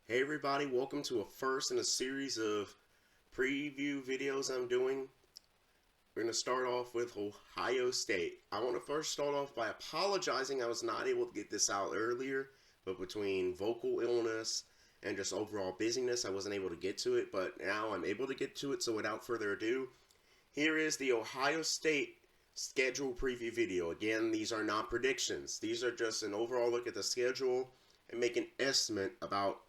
Hey everybody, welcome to a first in a series of preview videos I'm doing. We're going to start off with Ohio State. I want to first start off by apologizing I was not able to get this out earlier, but between vocal illness and just overall busyness, I wasn't able to get to it, but now I'm able to get to it, so without further ado, here is the Ohio State schedule preview video. Again, these are not predictions. These are just an overall look at the schedule and make an estimate about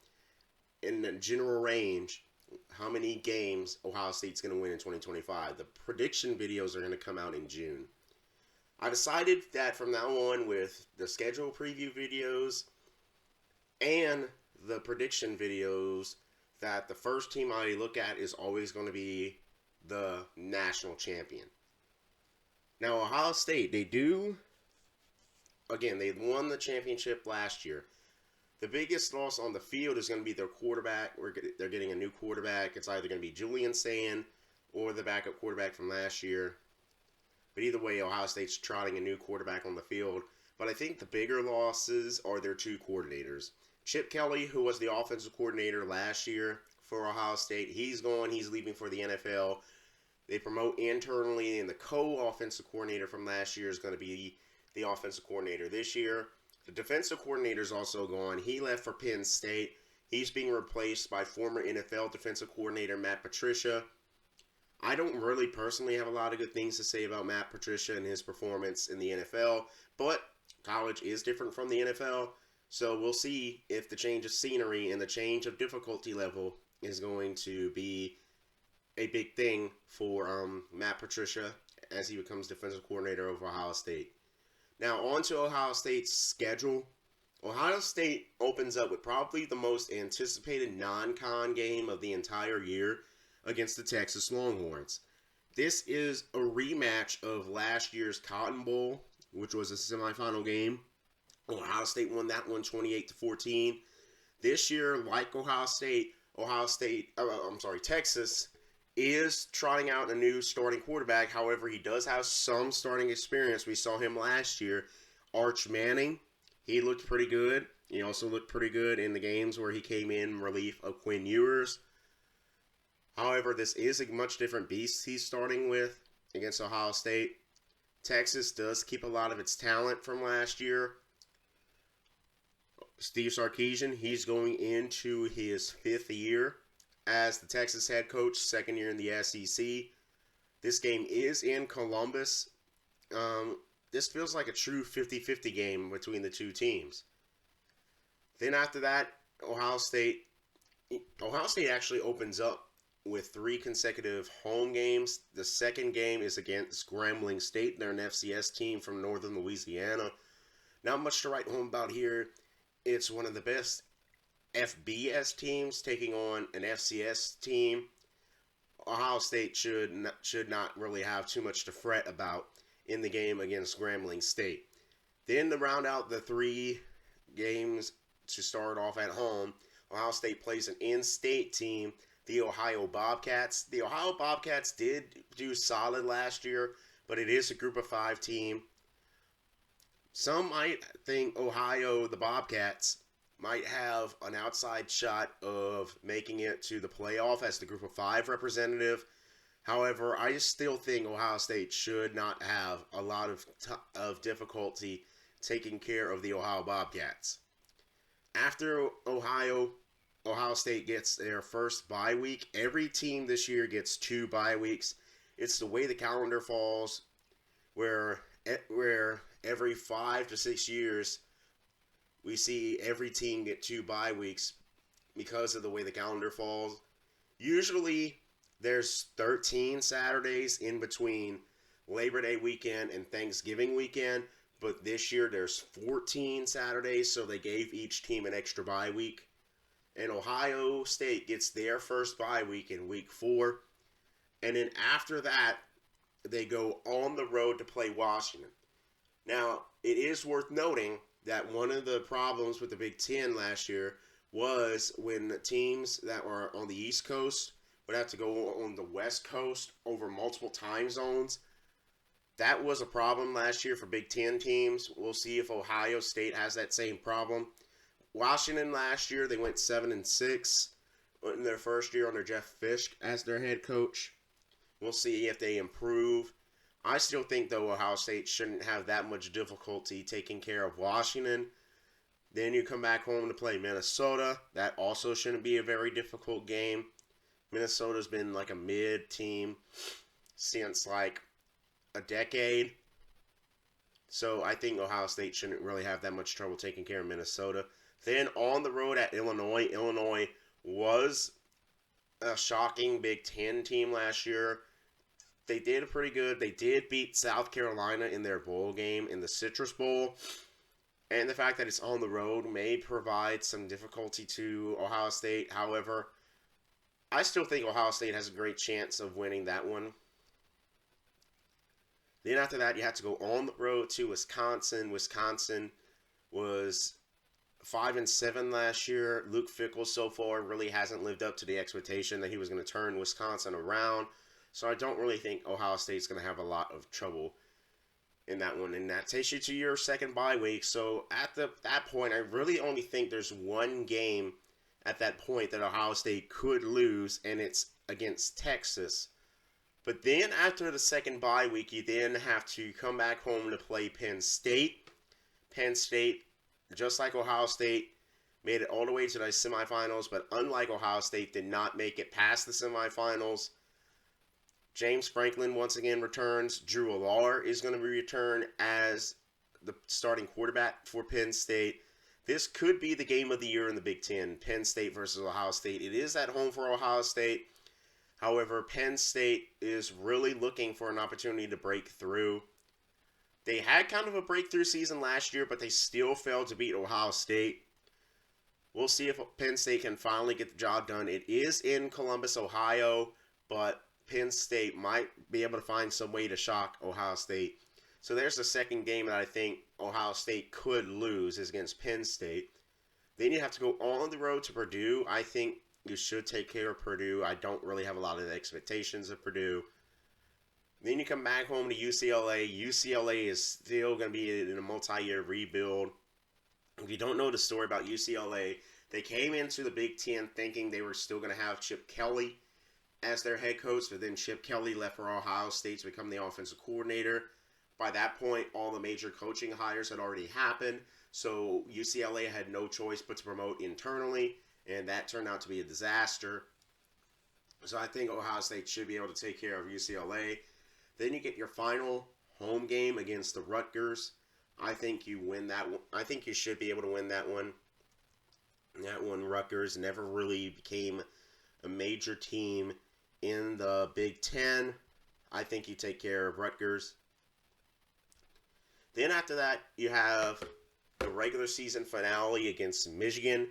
in the general range how many games Ohio State's going to win in 2025. The prediction videos are going to come out in June. I decided that from now on, with the schedule preview videos and the prediction videos, that the first team I look at is always going to be the national champion. Now, Ohio State, they won the championship last year. The biggest loss on the field is going to be their quarterback. They're getting a new quarterback. It's either going to be Julian Sand or the backup quarterback from last year. But either way, Ohio State's trotting a new quarterback on the field. But I think the bigger losses are their two coordinators. Chip Kelly, who was the offensive coordinator last year for Ohio State, he's gone. He's leaving for the NFL. They promote internally, and the co-offensive coordinator from last year is going to be the offensive coordinator this year. The defensive coordinator is also gone. He left for Penn State. He's being replaced by former NFL defensive coordinator Matt Patricia. I don't really personally have a lot of good things to say about Matt Patricia and his performance in the NFL, but college is different from the NFL, so we'll see if the change of scenery and the change of difficulty level is going to be a big thing for Matt Patricia as he becomes defensive coordinator of Ohio State. Now, on to Ohio State's schedule. Ohio State opens up with probably the most anticipated non-con game of the entire year against the Texas Longhorns. This is a rematch of last year's Cotton Bowl, which was a semifinal game. Ohio State won that one 28-14. This year, like Texas is trotting out a new starting quarterback. However, he does have some starting experience. We saw him last year. Arch Manning, he looked pretty good. He also looked pretty good in the games where he came in relief of Quinn Ewers. However, this is a much different beast he's starting with against Ohio State. Texas does keep a lot of its talent from last year. Steve Sarkisian, he's going into his fifth year as the Texas head coach, second year in the SEC. This game is in Columbus. This feels like a true 50-50 game between the two teams. Then after that, Ohio State actually opens up with 3 consecutive home games. The second game is against Grambling State. They're an FCS team from northern Louisiana. Not much to write home about here. It's one of the best FBS teams taking on an FCS team. Ohio State should not really have too much to fret about in the game against Grambling State. Then to round out the 3 games to start off at home, Ohio State plays an in-state team, the Ohio Bobcats. The Ohio Bobcats did do solid last year, but it is a group of 5 team. Some might think Ohio, the Bobcats, might have an outside shot of making it to the playoff as the group of 5 representative. However, I still think Ohio State should not have a lot of difficulty taking care of the Ohio Bobcats. After Ohio State gets their first bye week. Every team this year gets 2 bye weeks. It's the way the calendar falls, where every 5 to 6 years we see every team get 2 bye weeks because of the way the calendar falls. Usually there's 13 Saturdays in between Labor Day weekend and Thanksgiving weekend, but this year there's 14 Saturdays, so they gave each team an extra bye week. And Ohio State gets their first bye week in week 4. And then after that, they go on the road to play Washington. Now, it is worth noting that one of the problems with the Big Ten last year was when the teams that were on the East Coast would have to go on the West Coast over multiple time zones. That was a problem last year for Big Ten teams. We'll see if Ohio State has that same problem. Washington last year, they went 7-6 in their first year under Jeff Fisk as their head coach. We'll see if they improve. I still think, though, Ohio State shouldn't have that much difficulty taking care of Washington. Then you come back home to play Minnesota. That also shouldn't be a very difficult game. Minnesota's been like a mid team since like a decade. So I think Ohio State shouldn't really have that much trouble taking care of Minnesota. Then on the road at Illinois. Illinois was a shocking Big Ten team last year. They did pretty good. They did beat South Carolina in their bowl game in the Citrus Bowl. And the fact that it's on the road may provide some difficulty to Ohio State. However, I still think Ohio State has a great chance of winning that one. Then after that, you have to go on the road to Wisconsin. Wisconsin was 5-7 last year. Luke Fickell so far really hasn't lived up to the expectation that he was going to turn Wisconsin around. So I don't really think Ohio State's going to have a lot of trouble in that one. And that takes you to your second bye week. So at that point, I really only think there's one game at that point that Ohio State could lose, and it's against Texas. But then after the second bye week, you then have to come back home to play Penn State. Penn State, just like Ohio State, made it all the way to the semifinals, but unlike Ohio State, did not make it past the semifinals. James Franklin once again returns. Drew Allar is going to return as the starting quarterback for Penn State. This could be the game of the year in the Big Ten, Penn State versus Ohio State. It is at home for Ohio State. However, Penn State is really looking for an opportunity to break through. They had kind of a breakthrough season last year, but they still failed to beat Ohio State. We'll see if Penn State can finally get the job done. It is in Columbus, Ohio, but Penn State might be able to find some way to shock Ohio State. So there's the second game that I think Ohio State could lose is against Penn State. Then you have to go on the road to Purdue. I think you should take care of Purdue. I don't really have a lot of expectations of Purdue. Then you come back home to UCLA. UCLA is still going to be in a multi-year rebuild. If you don't know the story about UCLA, they came into the Big Ten thinking they were still going to have Chip Kelly as their head coach, but then Chip Kelly left for Ohio State to become the offensive coordinator. By that point, all the major coaching hires had already happened, so UCLA had no choice but to promote internally, and that turned out to be a disaster. So I think Ohio State should be able to take care of UCLA. Then you get your final home game against the Rutgers. I think you win that one. I think you should be able to win that one. That one, Rutgers never really became a major team in the Big Ten. I think you take care of Rutgers. Then after that, you have the regular season finale against Michigan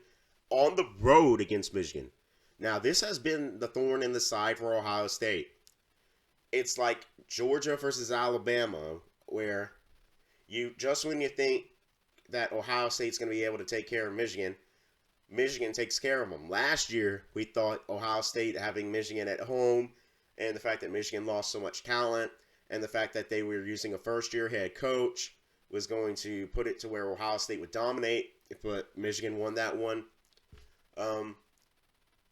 on the road against Michigan. Now, this has been the thorn in the side for Ohio State. It's like Georgia versus Alabama, where just when you think that Ohio State's going to be able to take care of Michigan, Michigan takes care of them. Last year, we thought Ohio State having Michigan at home and the fact that Michigan lost so much talent and the fact that they were using a first-year head coach was going to put it to where Ohio State would dominate, but Michigan won that one.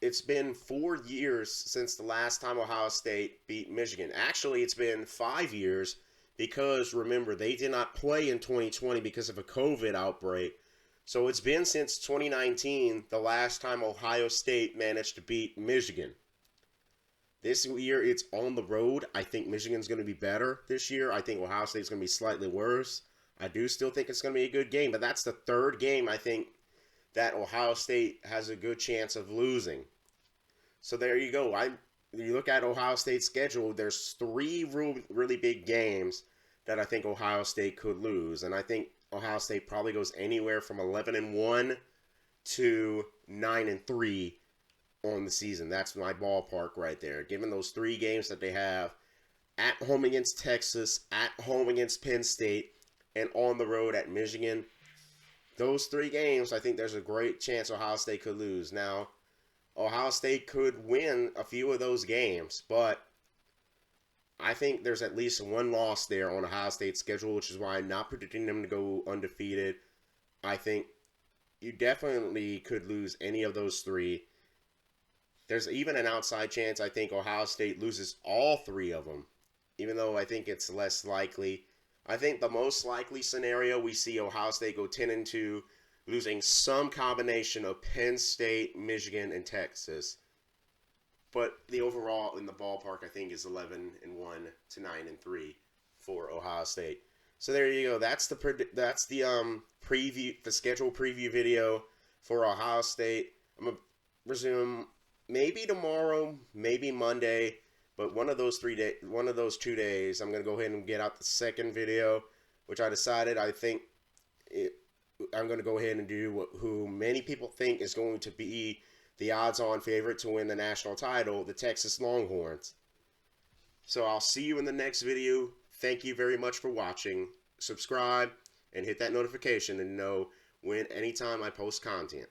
It's been 4 years since the last time Ohio State beat Michigan. Actually, it's been 5 years because, remember, they did not play in 2020 because of a COVID outbreak. So it's been since 2019 the last time Ohio State managed to beat Michigan. This year, it's on the road. I think Michigan's going to be better this year. I think Ohio State's going to be slightly worse. I do still think it's going to be a good game, but that's the third game I think that Ohio State has a good chance of losing. So there you go. You look at Ohio State's schedule, there's 3 really big games that I think Ohio State could lose. And I think Ohio State probably goes anywhere from 11-1 to 9-3 on the season. That's my ballpark right there. Given those 3 games that they have, at home against Texas, at home against Penn State, and on the road at Michigan, those 3 games, I think there's a great chance Ohio State could lose. Now, Ohio State could win a few of those games, but I think there's at least one loss there on Ohio State's schedule, which is why I'm not predicting them to go undefeated. I think you definitely could lose any of those three. There's even an outside chance I think Ohio State loses all three of them, even though I think it's less likely. I think the most likely scenario we see Ohio State go 10-2, losing some combination of Penn State, Michigan, and Texas. But the overall in the ballpark I think is 11-1 to 9-3 for Ohio State. So there you go. That's the preview, the schedule preview video for Ohio State. I'm gonna resume maybe tomorrow, maybe Monday, but one of those 2 days, I'm gonna go ahead and get out the second video, which I decided I'm gonna go ahead and do who many people think is going to be the odds-on favorite to win the national title, the Texas Longhorns. So I'll see you in the next video. Thank you very much for watching. Subscribe and hit that notification to know when anytime I post content.